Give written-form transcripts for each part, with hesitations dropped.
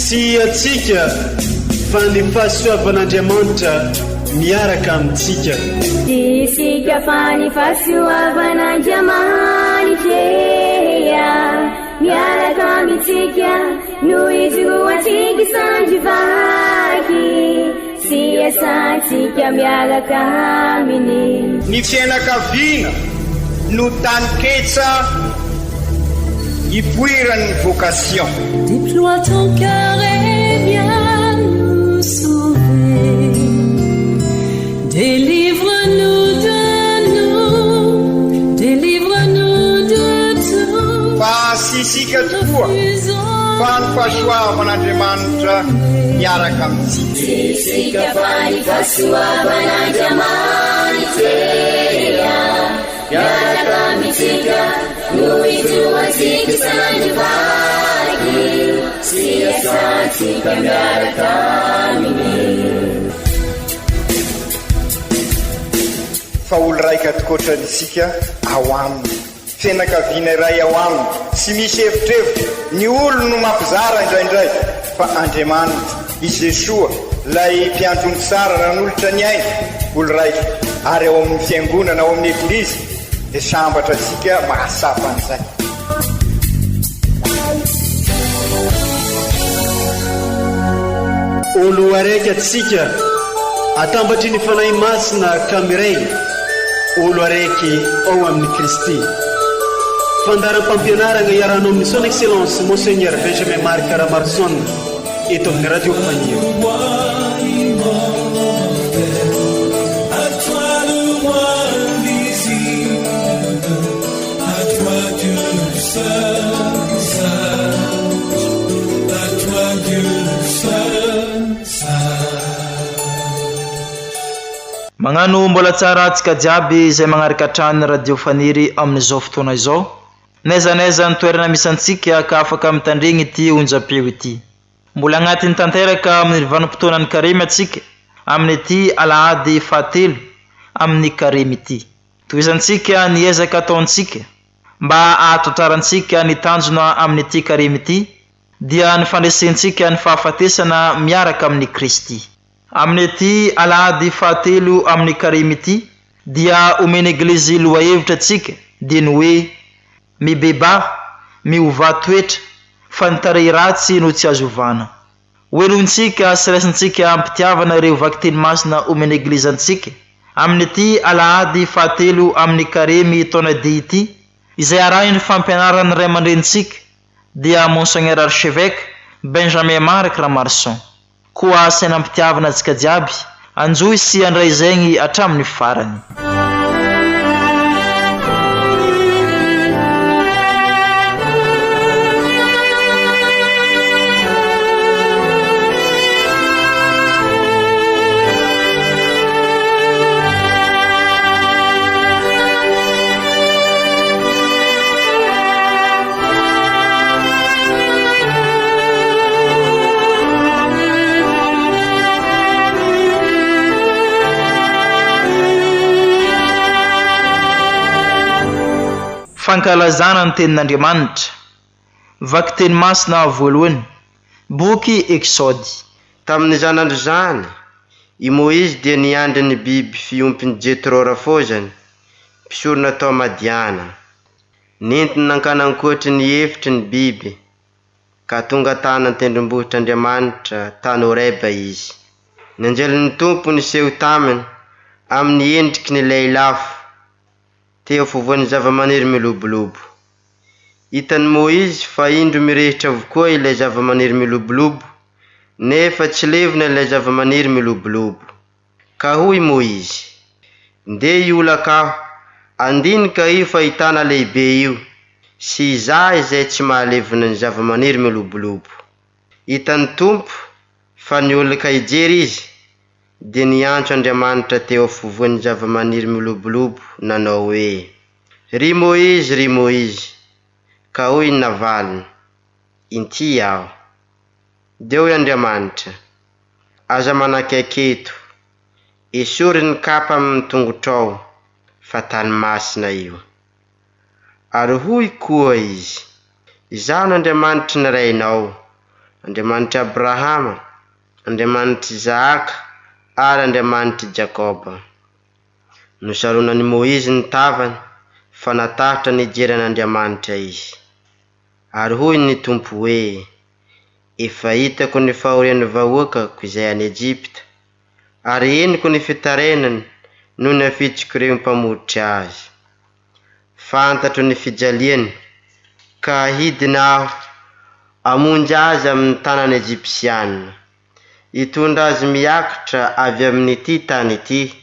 Siatsika fa ny fahasoavan'Andriamanitra miaraka amintsika. Isika fa ny fahasoavan'Andriamanitra miaraka amintsika noho izy roantsika sandrivaky siasantsika miaraka aminy. Ny fianakaviana no taniketsa ipoiran'ny vocation. Déploie ton cœur et viens nous sauver. Délivre-nous de nous, délivre-nous de tout. Fasisika tokoa fa ny fahasoavan'Andriamanitra miaraka amintsika. Isika fa ny fahasoavan'Andriamanitra miaraka amintsika noho izy roantsika sandrivaky siasantsika miaraka aminy. Fa olo raika atokotran'isika ao aminy, fianakaviana iray ao aminy, tsy misy hevitrevitra. Ny olo no mampizara indraindray, fa Andriamanitra i Jesoa lay mpiandrony tsara nanolotra ny aina olo raika, ary ao amin'ny fiangonana ao amin'ny eglizy dia sambatra antsika mahasapa an'izay. Olo araiky atsika atambatry ny fanahy masina kamiray, olo araiky ao amin'ny Kristy. Fandaram-pampianarana iaranao amin'ny son excellence Monseigneur Benjamin Marc Ramarson eto amin'ny radio Fania. Magnano mbola tsara atsika jiaby izay magnaraka trano radio faniry amin'izao fotoana izao. Neza ny toerana misy antsika ka afaka mitandregny ity onjam-peo ity. Mbola agnatin'ny tanteraka amin'ny vanim-potoanan'ny Karemy atsika amin'ny ity alahady fahatelo amin'ny Karemy ity. Toizantsika ny ezaka ataontsika mba ahatotrarantsika ny tanjona amin'ny ity Karemy ity dia ny fandresentsika ny fahafatesana miaraka amin'ny Kristy. Amin'ny ity alahady fahatelo amin'ny Karemy ity dia omeny eglizy loha hevitra atsika dia ny hoe mibeba miova toetra fa ny tarehy ratsy no tsy azo ovana. Hoenontsika sy raisintsika ampitiavana ireo vaky teny masina omeny eglizy antsika amin'ny ity alahady fahatelo amin'ny Karemy taona D ity izay arahin'ny fampianaran'ny ray aman-drenitsika dia Monseigneur Archevêque Benjamin Marc Ramarson. Koa sainampitiavana antsika jiaby anjoy sy andray zegny atramin'ny farany. Fankalazana ny tenin'Andriamanitra. Vaky teny masina voalohany, boky Exode. Tamin'ny zanandro zany, i Moïse dia niandry ny biby fiompiny Jetro rafozany, mpisorona tao Madiana. Nentiny nankanankoatry ny efitry ny biby, ka tonga tany tendrombohitr'Andriamanitra tany Horeba izy. Ny anjelin'ny tompo niseho taminy amin'ny endriky ny leilafo teo fovoan'ny zavamaniry milobolobo. Hitan'ny Moïse fa indro mirehitra avokoa ilay zavamaniry milobolobo, nefa tsy levona ilay zavamaniry milobolobo. Ka hoy Moïse, ndeha iola ka, andinika io fa hitana lehibe io, sy izay izay tsy mahalevona ny zavamaniry milobolobo. Hitan'ny tompo fa niolaka hijery izy, dia niantso Andriamanitra teo afovoan'ny zavamaniry milobolobo nanao hoe, ry Moïse, ka hoy ny navaliny, inty aho. Dia hoy Andriamanitra, aza manakaiky eto, esory ny kapa amin'ny tongotrao, fa tany masina io. Ary hoy koa izy, izaho n'Andriamanitra ny rainao, Andriamanitry Abrahama, Andriamanitry Isaka ary Andriamanitry Jakoba. Nosaronany Moizy ny tavany fa natahatra nijeran'Andriamanitra izy. Ary hoy ny Tompo hoe: efa hitako ny fahorian'ny vahoakako izay any Ejipta, ary eniko ny fitarenany no ny afitsiko ireo mpamoditry azy. Fantatro ny fijaliany ka hidina aho amonjy azy amin'ny tanany Egyptianina, hitondra azy miakatra avy amin'ity tany ity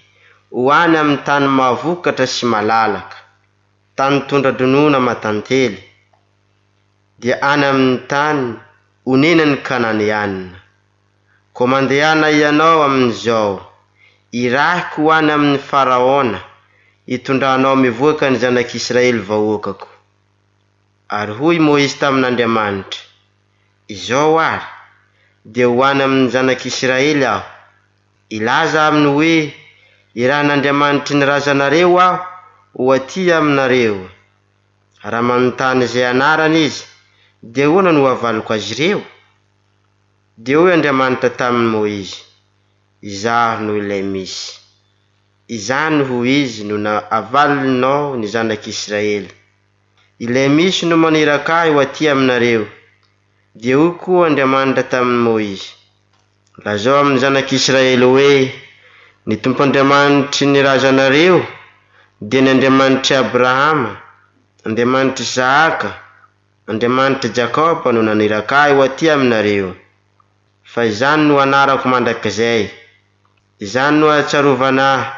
ho any amin'ny tany mahavokatra sy malalaka, tany tondra-dronoana matantely, dia any amin'ny tany onenany Kananianina. Komandehana ianao amin'izao, irahiko ho any amin'ny Faraona, hitondranao mivoaka ny zanak'Israely vahoakako. Ary hoy Moizy tamin'Andriamanitra: izao ary, dia ho any amin'ny zanak'Israely aho, ilaza aminy hoe irahan'Andriamanitry ny razanareo aho ho aty aminareo. Raha manontany izay anarany izy, dia hoana no havaliko azy ireo? Dia hoy Andriamanitra tamin'ny Moizy: izaho no ilay misy. Izany ho izy no avalinao ny zanak'Israely. Ilay misy no maniraka ahy ho aty aminareo. Dia hoy koa Andriamanitra tamin'ny Moizy: lazao amin'ny zanak'Israely hoe ny Tompo Andriamanitry ny razanareo dia ny Andriamanitry Abrahama, Andriamanitry Isaka, Andriamanitry Jakoba no naniraka ahy ho aty aminareo. Fa izany no anarako mandrakizay, izany no atsarovana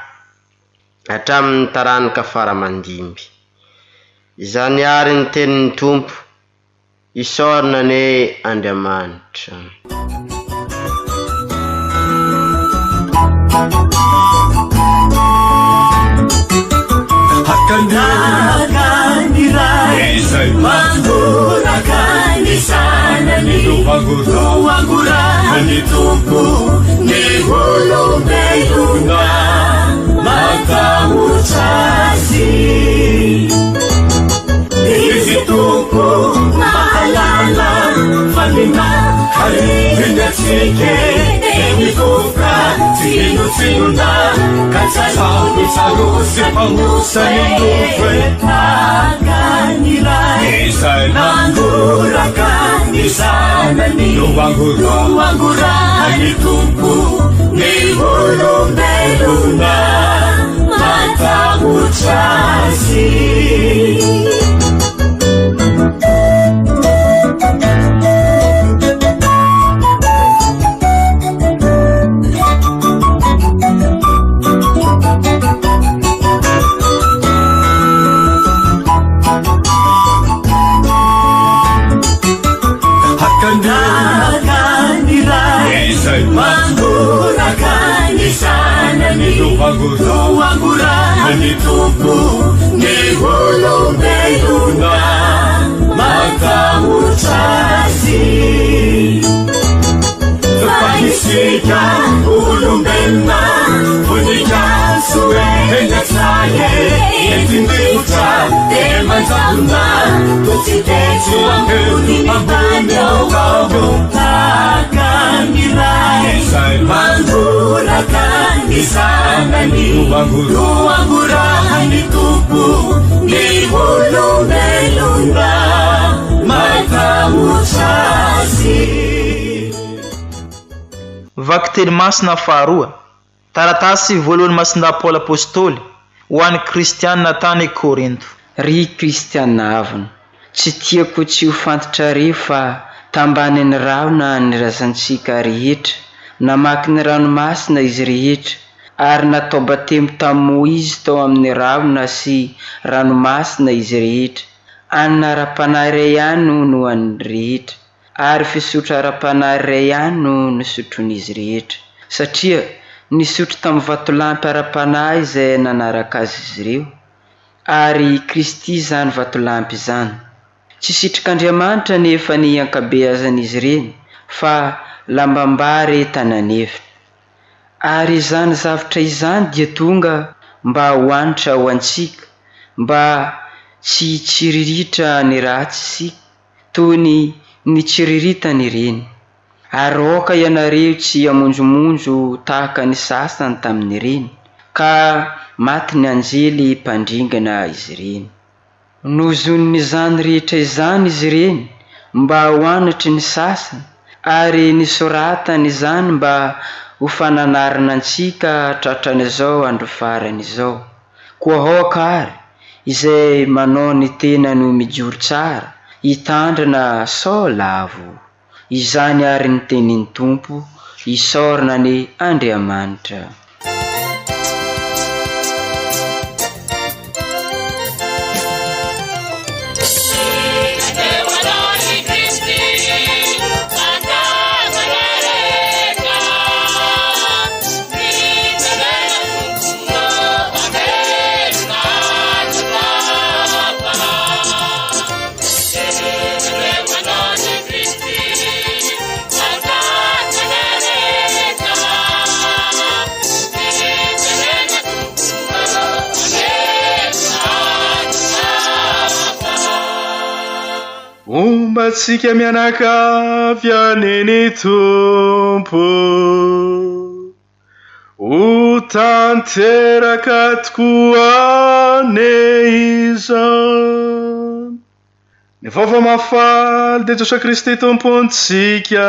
hatramin'ny taranaka faramandimby. Izany ary ny tenin'ny Tompo, isaorana ne Andriamanitra. Hakanirai manguraka ni sanani wangura ni Tompo ni hulumbeyuna makamuchasi Isi Tompo mahalala falina halina chike Ewikuka sinu-sinuna Katsalu sepamusa nilufwe Aganirai Nanguraka nisana ni Wangura ni Tompo ni hulumbeluna Makamuchasi Manguraka ni sana ni Wangura ni Tompo ni hulumbeyuna makamuchasi Fakisika hulumbena Funika suwe hengatsaye Etindiuta emanzabuna Tutitetu wanguni mabanyo kauyo Manguraka ni sana ni Wangura ni Tompo ni hulumbeluna makamuchasi. Vaky teny masina faharoa, taratasy voalohany masinda Paoly apôstôly ho an'ny kristianina tany Korinto. Ry kristianina avana, tsy tiako tsy ho fantatra re fa tambany ny rahona ny razantsika rehetra, namaky ny ranomasina izy rehetra, ary natao batemo tamin'ny Moizy tao amin'ny rahona sy ranomasina izy rehetra. Anina ara-panahy iray ihany no an'ny rehetra, ary fisotro ara-panahy iray ihany no nisotron'izy rehetra. Satria nisotro tamin'ny vatolampy ara-panahy izay nanaraka azy izy ireo, ary Kristy zany vatolampy izany. Tsy sitrik'Andriamanitra nefa ny ankabeazan'izy ireny, fa lambambary tanan'efitra. Ary izany zavatra izany dia tonga mba hoanitra ho antsika, mba tsy tsiriritra ny ratsy isika toy ny tsiriritany ireny. aroka ianareo tsy amonjomonjo tahaka ny sasany tamin'ny reny, ka maty ny anjely mpandringana izy ireny. Nozony izany rehetra izany izy ireny mba ho anatry ny sasany, ary nisoratany izany mba ho fananarana antsika tratran'izao andro farany izao. Koa aokary izay manao ny tena no mijoro tsara, hitandrina sao lavo. Izany ary ny tenin'ny Tompo, isaorana ny Andriamanitra. Ombatsika mianakavy aneny Tompo, ho tanteraka tokoa ne izany. Ny vaovao mafaly de Jesosy Kristy Tompontsika,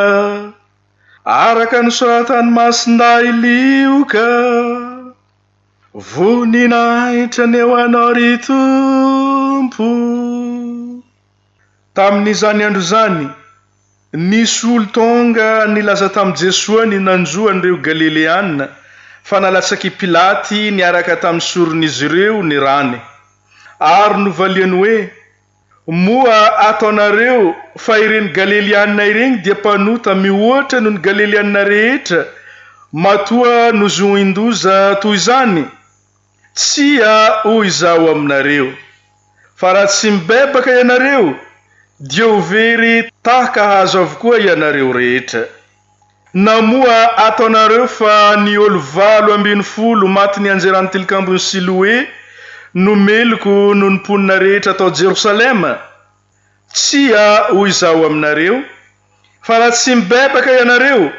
araka ny soratany masinday lioka, voninahitra ny eo anao ry Tompo. Tamin'izany andro zany, nisy olo tonga nilaza tamin'i Jesosy ny nanjoan'ireo Galileana, fa nalatsaky Pilaty niaraka tamin'ny soron'izy ireo ny rany. Ary novaliany hoe, moa ataonareo fa ireny Galileana ireny dia mpanota mihoatra noho ny Galileana rehetra, matoa nozoin-doza toy izany? Tsia hoy izao aminareo, fa raha tsy mibebaka ianareo, dia ho very tahaka hazo avokoa ianareo rehetra. Na moa ataonareo fa ny olo 810 maty ny anjeran'ny tilikambony Siloe no meloko noho ny mponina rehetra atao Jerosalema? Tsia hoy izao aminareo, fa raha tsy mibebaka ianareo,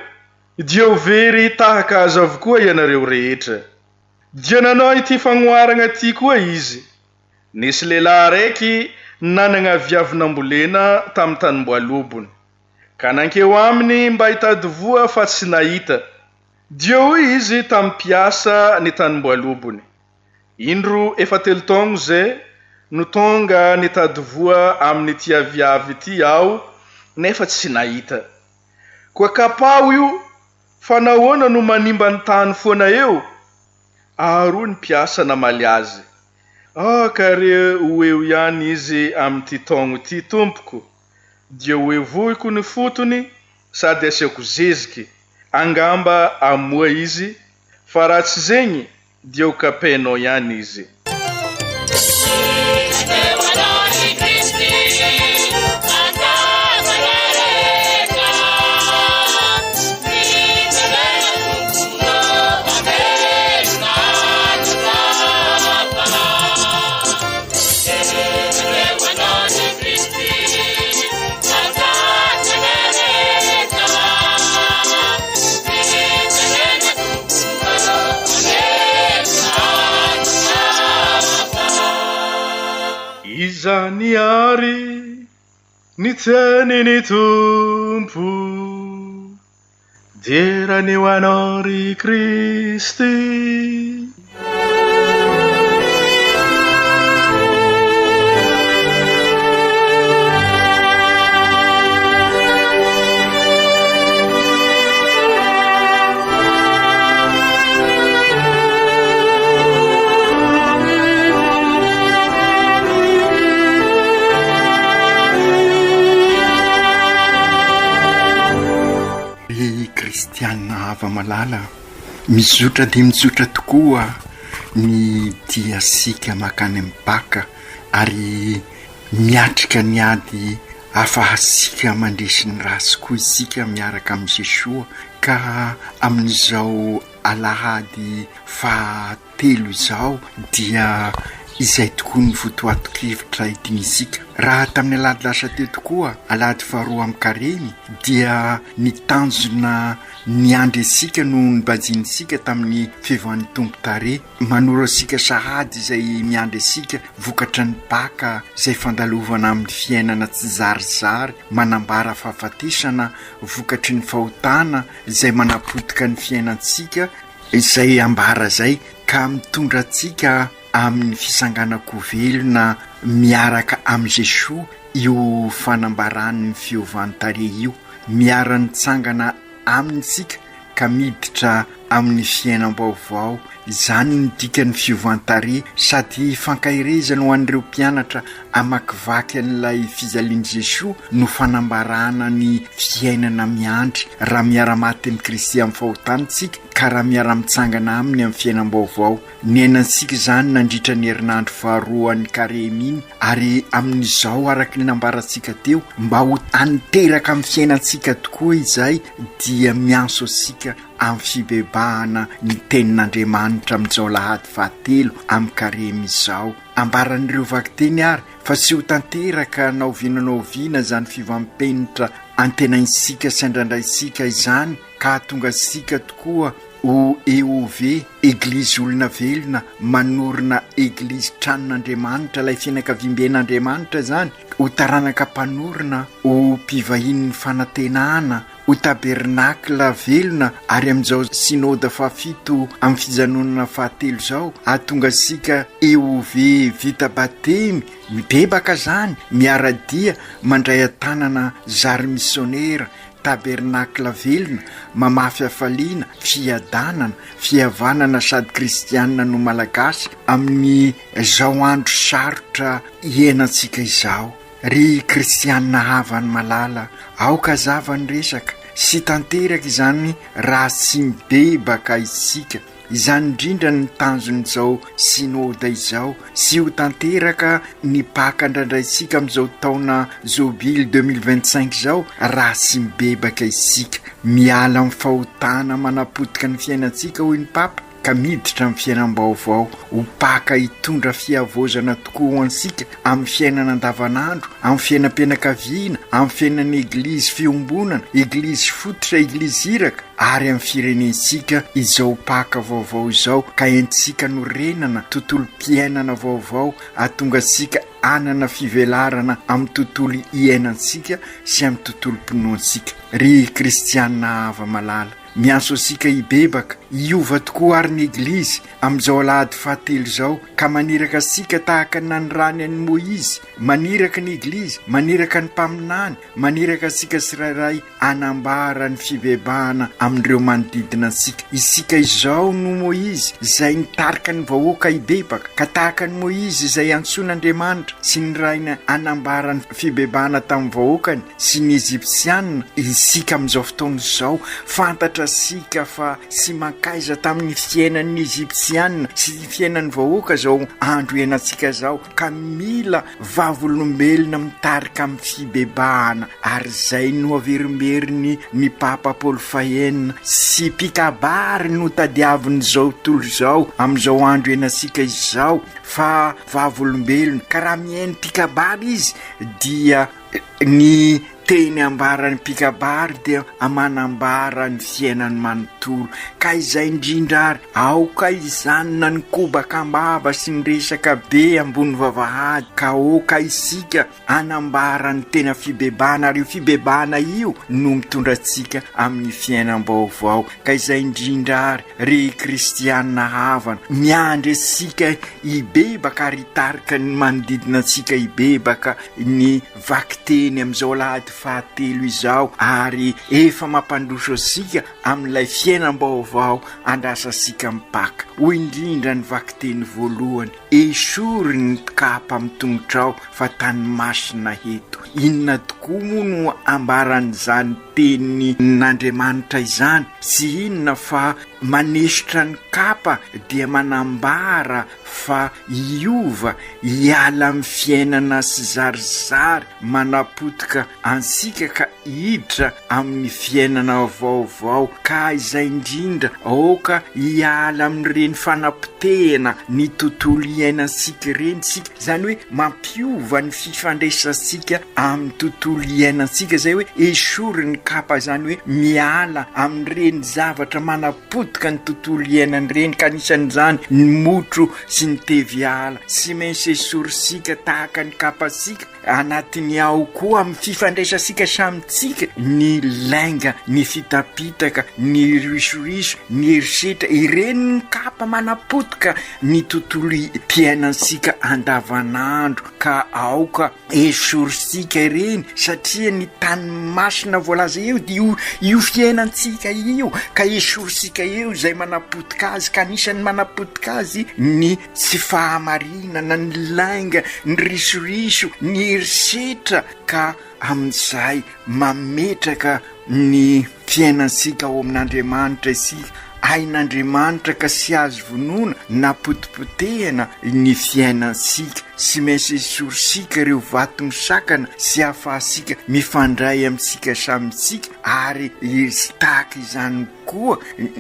dia ho very tahaka hazo avokoa ianareo rehetra. Dia nanao ity fagnoharana ity koa izy. Nisy lehilahy raiky nanana viavinam-bolena tamin'ny tanimboalobony, ka nankeo aminy mba hitady voa fa tsy nahita. Dia hoy izy tamin'ny mpiasa ny tanimboalobony, indro 7 taogno zay no tonga nitady voa amin'ny tia viavy ity aho, nefa tsy nahita. Koa kapao io, fa nahoana no manimba ny tany foana eo? Aro ny mpiasa namaly azy. Kare hoeo ihany izy amin'ity taogno ity tompoko, dia hoevohiko ny fotony sady asiako zeziky, angamba amoa izy, fa raha tsy zegny dia ho kapainao ihany izy. Izany ary ny teniny Tompo, dia ny ho anao ry Kristy. Kristiana ava malala, mizotra dia mizotra tokoa ny diasika makany amin'ny baka, ary miatrika ny ady afahasika mandresy ny rasy koa isika miaraka amin'ny Jesosy. Ka amin'izao alahady fahatelo izao dia izay tokoa ny votoato-kevitra idiny isika. Raha tamin'ny alahady lasa teo tokoa alahady faharoa amin'ny Karemy dia nitanjona ny andro isika no nibajinisika tamin'ny fivoan'ny tompo tare manoro asika sahady izay miandry isika vokatra ny baka izay fandalovana amin'ny fiainana tsy zarizary manambara fahafatesana vokatry ny fahotana izay manapotika ny fiainantsika izay ambara zay ka mitondra atsika amin'ny fisanganako velona miaraka amin'ny Jesosy io fanambarany fiovan'tare io miarany tsangana amintsika ka miditra amin'ny fiainam-baovao izany ny dikany fiovan'tare sady fankahirezana ho an'ireo mpianatra amakivaky an'ilay fizalian'i Jesosy no fanambarana ny fiainana miandry raha miara-maty amin'ny Kristy amin'ny fahotanitsika ka raha miara-mitsangana aminy amin'ny fiainam-baovao ny ainansika izany nandritra ny herinandro faharoa ny Karemy iny ary amin'izao araky ny nambarantsika teo mba ho aniteraka amin'ny fiainantsika tokoa izay dia mianso asika amin'ny fibebahana ny tenin'Andriamanitra amin'izao lahady fahatelo amin'ny Karemy izao ambaran'ireo vakiteny ary fa sy ho tanteraka naoviana zany fivampenitra antenaisika sy andraindraisika izany ka tonga sika tokoa ho EOV Eglizy olona velona manorina Eglizy tranon'Andriamanitra ilay fianakaviam-ben'Andriamanitra zany ho taranaka mpanorina ho mpivahiny fanantenana ho tabernakla velona ary amin'izao synode fafito amin'ny fijanonana fahatelo zao ahatonga sika EOV vita batemy mibebaka zany miaradia mandray atanana zary misionera tabernakla velona mamafy afaliana fiadanana fihavanana sady kristianina no malagasy amin'ny zao andro sarotra iainantsika izao ry kristianina havany malala aoka zavany resaka sy tanteraka izany raha sy mibebaka isika izany indrindra ny tanjon'izao synode izao sy ho tanteraka ny paka andraindraisika amin'izao taona jobily 2025 zao raha sy mibebaka isika miala amin'ny fahotana manapotika ny fiainantsika hoy ny papa ka miditra amin'ny fiainam-baovao ho paka hitondra fihavozana tokoa ho ansika amin'ny fiainana andavanandro amin'ny fiainam-pianakaviana amin'ny fiainan'ny eglizy fiombonana eglizy fototra eglizy iraka ary amin'ny firenensika izao paka vaovao izao ka entsika no renana tontolo-piainana vaovao ahatonga sika anana fivelarana amin'ny tontolo iainantsika sy amin'ny tontolo-pinoantsika ry kristianina hava malala mianso asika hibebaka iova tokoa ary ny eglizy amin'izao alahady fahatelo zao ka maniraka asika tahaka ny nanyrany an'i Moizy maniraka ny eglizy maniraka ny mpaminany maniraka asika sirairay anambara ny fibebahana amin'ireo manodidina asika isika izao no Moizy izay nitarika ny vahoaka hibebaka ka tahaka ny Moizy izay antsoin'Andriamanitra sy ny raina anambara ny fibebahana tamin'ny vahoakany sy ny Ezipsianina isika amin'izao fotoana izao fantatra sika fa sy mankaiza tamin'ny fiainan'ny Ezipsianina sy fiainan'ny vahoaka zao andro iainantsika zao ka mila vavolombelona mitarika amin'ny fibebahana ary zay no averimberiny ny papa Paul Fayenina sy pikabary no tadiaviny zao tontolo zao amin'izao andro iainantsika izao fa vavolombelona ka raha miainy pikabary izy dia ny teny ambarany pikabary dia amanambara ny fiainany manontolo ka izay indrindra ary aoka izanona ny kobaka ambava sy ny resaka be ambony vavahady ka oka isika anambara ny tena fibebahana ary io fibebahana io no mitondra atsika amin'ny fiainam-baovao ka izay indrindra ary ry kristianina havana miandry asika hibebaka ary hitarika ny manodidina atsika hibebaka ny vakiteny amin'izao lahady fahatelo izao ary efa mampandroso asika amin'ilay fiainam-baovao andrasa asika mipaka ho indrindra ny vakiteny voalohany esory ny kapa amin'ny tongotrao fa tany masina heto inona tokoa moa no ambaran'izany tenin'Andriamanitra izany sy inona fa manesitra ny kapa dia manambara fa iova hiala amin'ny fiainana sy zarizary manapotika ansika ka hiditra amin'ny fiainana vaovao ka izay indrindra aoka hiala amin'ireny fanapotehana ny tontolo iainantsika ireny sika zany hoe mampiova ny fifandraisantsika amin'ny tontolo iainantsika zay hoe esory ny kapa zany hoe miala amin'ireny zavatra manapotika ny tontolo iainan'ireny ka anisan'izany ny motro sy ny teviala sy maintsy esorisika tahaka ny kapasika anatiny ao koa amin'ny fifandraisantsika samitsika ny lainga ny fitapitaka ny risoriso ny erisetra ireny ny kapa manapotika ny tontolo mpiainansika andavanandro ka aoka esorisika ireny satria ny tany masina voalaza eo dia io fiainantsika io ka esorisika eo zay manapotika azy ka anisan'ny manapotika azy ny tsy fahamarinana ny lainga ny risoriso ny erisetra ka amin'izay mametraka ny fiainansika ao amin'Andriamanitra isika ain'Andriamanitra ka sy azo vonoina na potipotehana ny fiainansika sy maintsy esorisika ireo vato misakana sy ahafahasika mifandray amintsika samitsika ary tahaka izany koa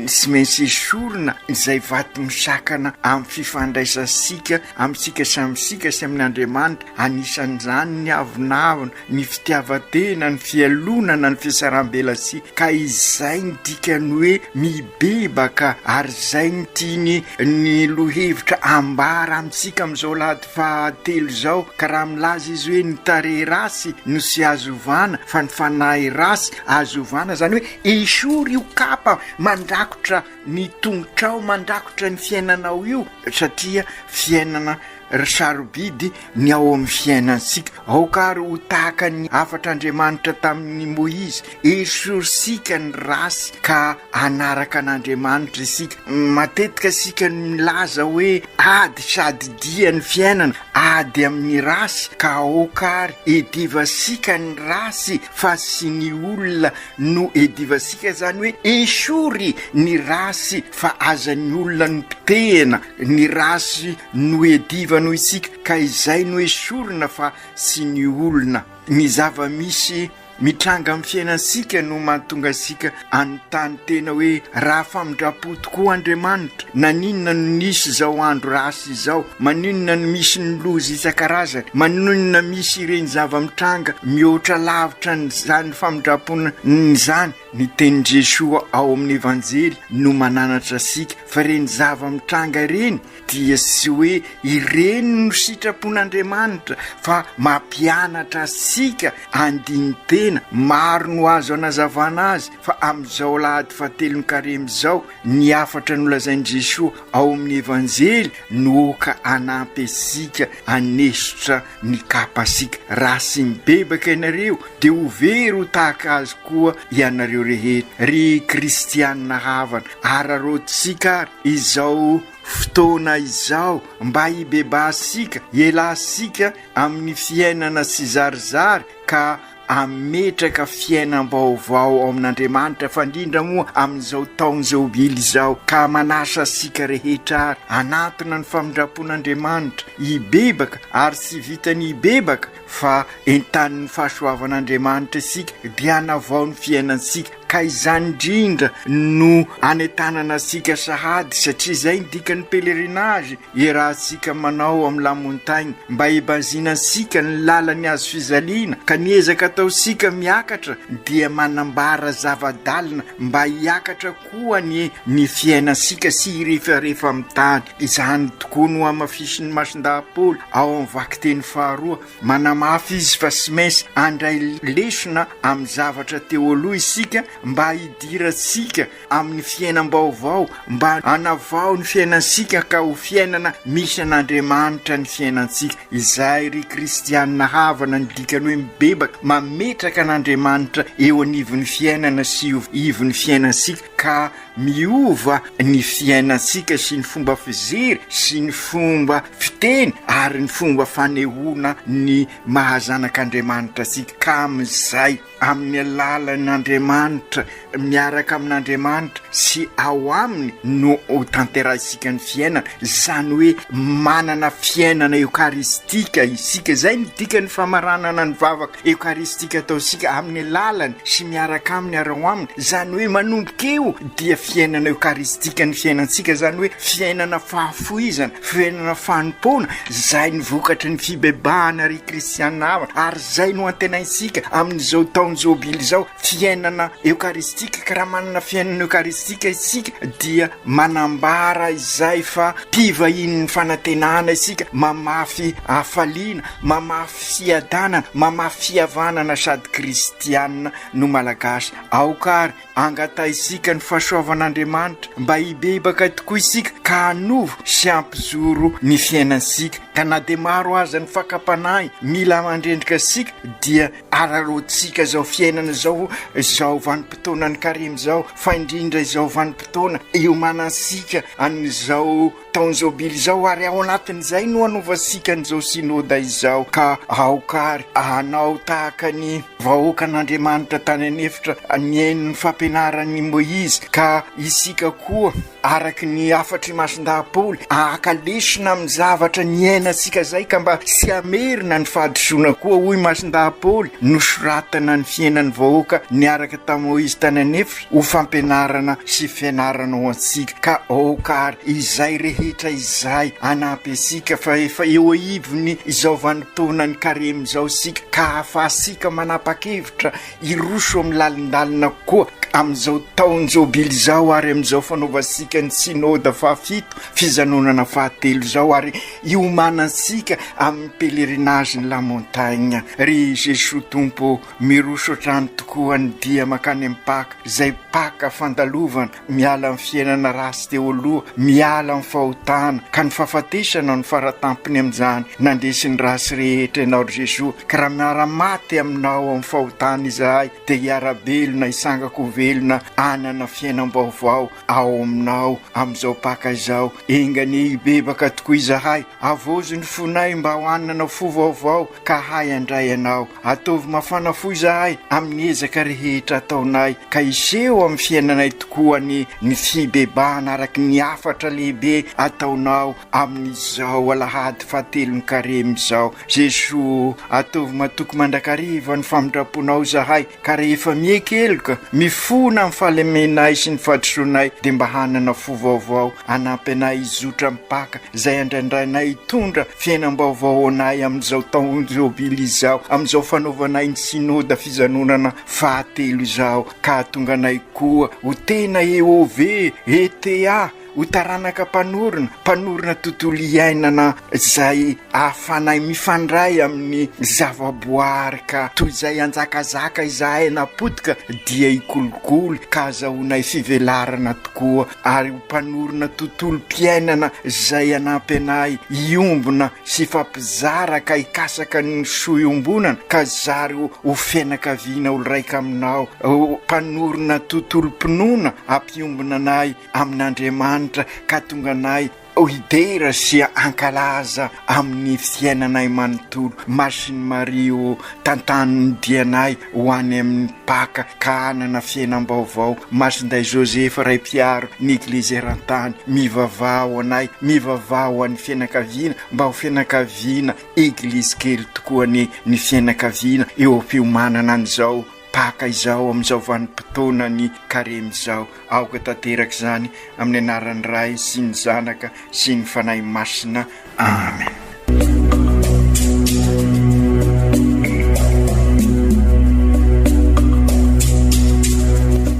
sy maintsy esorina izay vato misakana amin'ny fifandraisansika amintsika samitsika sy amin'Andriamanitra anisan'izany ny avinavina ny fitiavatena ny fialonana ny fiasaram-belasika ka izay ny dikany hoe mibebaka ary izay ny tiany ny lohevitra ambara amintsika amin'izao lahady FAHA-TELO zao ka raha milaza izy hoe ny tare rasy no sy azovana fa ny fanahy rasy azovana zany hoe esory io kapa mandrakotra ny tongotrao mandrakotra ny fiainanao io satria fiainana sarobidy ny ao amin'ny fiainansika aokary ho tahaka ny afatr'Andriamanitra tamin'ny Moizy esorisika ny rasy ka anaraka an'Andriamanitra isika matetika sika milaza hoe ady sady dia ny fiainana ady amin'ny rasy ka aokary edivasika ny rasy fa sy ny olona no edivasika zany hoe esory ny rasy fa aza ny olona ny pitehana ny rasy no ediva no isika ka izay no esorina fa sy ny olona ny zava-misy mitranga amin'ny fiainansika no mahatonga asika anontany tena hoe raha famindrapo tokoa Andriamanitra naninona no nisy zao andro rasy izao maninona no misy ny loza isan-karazany maninona misy ireny zava-mitranga mihoatra lavitra nyzany famindrapona nyzany ny teny Jesoa ao amin'ny evanjely no mananatra asika fa ireny zava-mitranga ireny dia sy hoe ireny no sitrapon'Andriamanitra fa mampianatra asika andiny tena maro no azo anazavana azy fa amin'izao lahady FAHA-TELO KAREMY zao ny afatra nolazainy Jesoa ao amin'ny evanjely no ka anampy asika anesotra ny kapasika raha sy mibebaka ianareo dia ho very ho tahaka azy koa ianareo rehetra ry kristianina havana ararotsika izao fotoana izao mba hibebasika ielasika amin'ny fiainana sy zarizary ka ametraka fiainam-baovao ao amin'Andriamanitra fa indrindra moa amin'izao taona jobily izao ka manasa asika rehetra ary anatona ny famindrapon'Andriamanitra hibebaka ary sy vitany hibebaka fa entan'ny fahasoavan'Andriamanitra isika dia hanavao ny fiainansika ka izany indrindra no anetanana asika sahady satria izay ndikany pelerinage iarahantsika manao amin'ny lamontaigny mba hibanzinasika ny lalany azo fizaliana ka niezaka ataosika miakatra dia manambara zavadalina mba hiakatra koa ny fiainasika sy hirefarefa amin'ny tany izany tokoa no amafisin'ny mason-dahapolo ao amin'ny vakiteny faharoa manamafy izy fa sy maintsy andray lesona amin'ny zavatra teo aloha isika mba hidiratsika amin'ny fiainam-baovao mba hanavao ny fiainansika ka ho fiainana misy an'Andriamanitra ny fiainansika izay ry kristianina havana ny dikany hoe mibebaka mametraka an'Andriamanitra eo anivon'ny fiainana sy ivon'ny fiainansika ka miova ny fiainansika sy ny fomba fijery sy ny fomba fiteny ary ny fomba fanehoana ny mahazanak'Andriamanitra sika ka amin'izay amin'ny alalan'Andriamanitra miaraka amin'Andriamanitra sy ao aminy no tanterahisika ny fiainana zany hoe manana fiainana eukaristika isika zay ny dikany famaranana ny vavaka eukaristika ataosika amin'ny alalany sy miaraka aminy arao aminy zany hoe manombokeo dia fiainana eukaristika ny fiainansika zany hoe fiainana fahafoizana fiainana fanompona zay ny vokatry ny fibebahana ry kristianina havana ary zay no antenaisika amin'izao taonjobily zao fiainana eukaristika ka raha manana fiainana eukaristika isika dia manambara izay fa mpivahiny fanantenana isika mamafy hafaliana mamafy fiadanana mamafy fihavanana sady kristianina no malagasy aokary angata isika ny fahasoavan'Andriamanitra mba hibebaka tokoa isika ka hanovo sy hampizoro ny fiainansika ka na de maro aza ny fakapanahy mila mandrendrika asika dia ararotsika zao fiainana zao vanim-potoana ny karemy zao fa indrindra izao vanim-potoana iomanasika an'izao taonjobily zao ary ao anatin'izay no anovasika n'izao sinoda izao ka aokary anao tahaka ny vahoakan'Andriamanitra tany anefitra ny eniny fampianarany Moizy ka isika koa araky ny afatry masindahapoly akalesina amin'ny zavatra ny ainasika zay ka mba sy amerina ny fahadisoana koa hoy masindahapoly nosoratana ny fiainan'ny vahoaka niaraka ta Moizy tany anefitra ho fampianarana sy fianarana ho ansika ka aokary izay rehetra izay anampy asika fa efa eo ivony izao vanim-potoana ny karemy zao sika ka ahafahasika manapa-kevitra iroso amin'ny lalindalina koa amin'izao taonjobily zao ary amin'izao fanaovasika ny sinoda fahafito fizanonana fahatelo zao ary iomanasika amin'ny pelerinage ny la montagne ry Jesosy tompo miroso trano tokoa ny dia makany amin'ny paka zay paka fandalovana miala amin'ny fiainana rasy teo aloha miala amin'ny fahotana ka ny fahafatesana ny faratampony amin'izany nandesy ny rasy rehetra ianao ry Jesosy ka raha miara-maty aminao amin'ny fahotana izahay dia hiara-belona isangako velona anana fiainam-baovao ao aminao amin'izao paka izao engany ibebaka tokoa izahay avozy ny fonay mba ho anana fo vaovao ka hay andray anao ataovy mafana fo izahay amin'ny ezaka rehetra ataonay ka iseho amin'ny fiainanay tokoa ny fibebahana araky ny afatra lehibe ataonao amin'izao alahady fahatelo ny karemy izao Jesosy ataovy matoky mandrakariva ny famindraponao izahay ka rehefa miekeloka mifona amin'ny fahalemenay sy ny fahadisoanay dia mba hanana fo vaovao anampy anay izotra mipaka zay andraindrainay hitondra fiainam-baovao anay amin'izao taonjobily izao amin'izao fanaovanay ny sinoda fizanonana fahatelo izao ka tonga anay koa ho tena EOV ETA ho taranaka mpanorona tontolo iainana zay ahafanay mifandray amin'ny zavaboary ka toy izay anjakazaka izahay napotika dia hikolokolo ka azahoanay fivelarana tokoa ary mpanorona tontolo mpiainana zay anampy anay iombona sy fampizara ka hikasaka ny soiombonana ka zary ho fianakaviana olo raika aminao mpanorona tontolo mpinoana ampiombona anay amin'Andriamanitra ka tonga anay hidera sy ankalaza amin'ny fiainanay manontolo masiny Mario tantaniny dianay ho any amin'ny paka ka anana fiainam-baovao masinday Josefa ray Piaro ny eglizy eran-tany mivavao anay mivavao an'ny fianakaviana mba ho fianakaviana eglizy kely tokoa ny fianakaviana eo am-piomanana an'izao paka izao amin'izao vanim-potoana ny karemy izao aoka tanteraka izany amin'ny anaran'ny Ray sy ny Zanaka sy ny Fanahy Masina amen.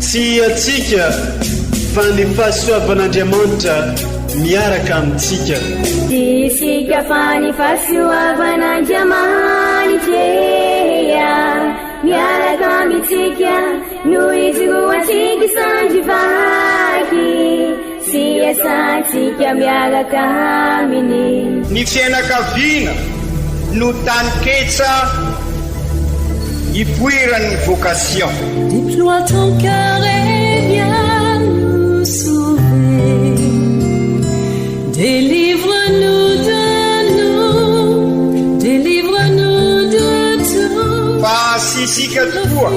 Tsy atsika fa ny fahasoavan'Andriamanitra miaraka amintsika isika fa ny fahasoavan'Andriamanitra miaraka amintsika no izoatsika sandrivaky sy asantsika miaraka aminy ny fianakaviana no taniketsa ipoiran'ny vocation. Déploie ton cœur et viens sauver. Délivre-nous de nous, délivre-nous de tout. Fa sisika tokoa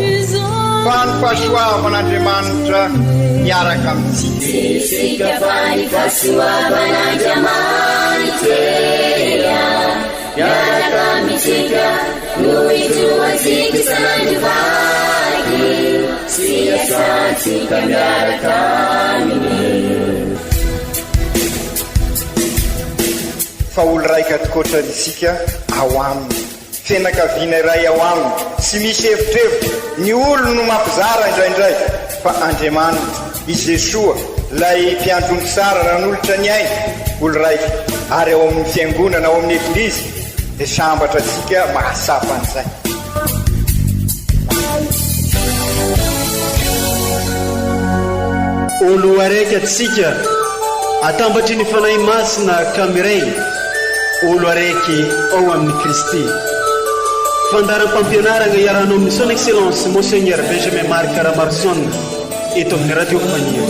fa ny fahasoavan'Andriamanitra miaraka amintsika. Sisika fa ny fahasoavan'Andriamanitra miaraka amintsika no itoantsika isanandrovaky sy asantsika miaraka aminy. Fa olo raika tokoatrantsika ao aminy, fianakaviana iray ao aminy, tsy misy hevitrevitra. Ny olo no mampizara indraindray, fa Andriamanitra i Jesoa lay mpiandrony tsara ranolotra ny ainy, olo raika ary ao amin'ny fiangonana ao amin'ny eglizy dia sambatra atsika mahasapa an'izay. Olo araiky atsika atambatry ny fanahy masina Karemy, olo araiky ao amin'ny Kristy. Fandaram-pampianarana iarahanao amin'ny son excellence Monseigneur Benjamin Marc Karamarson eto amin'ny radio Fania.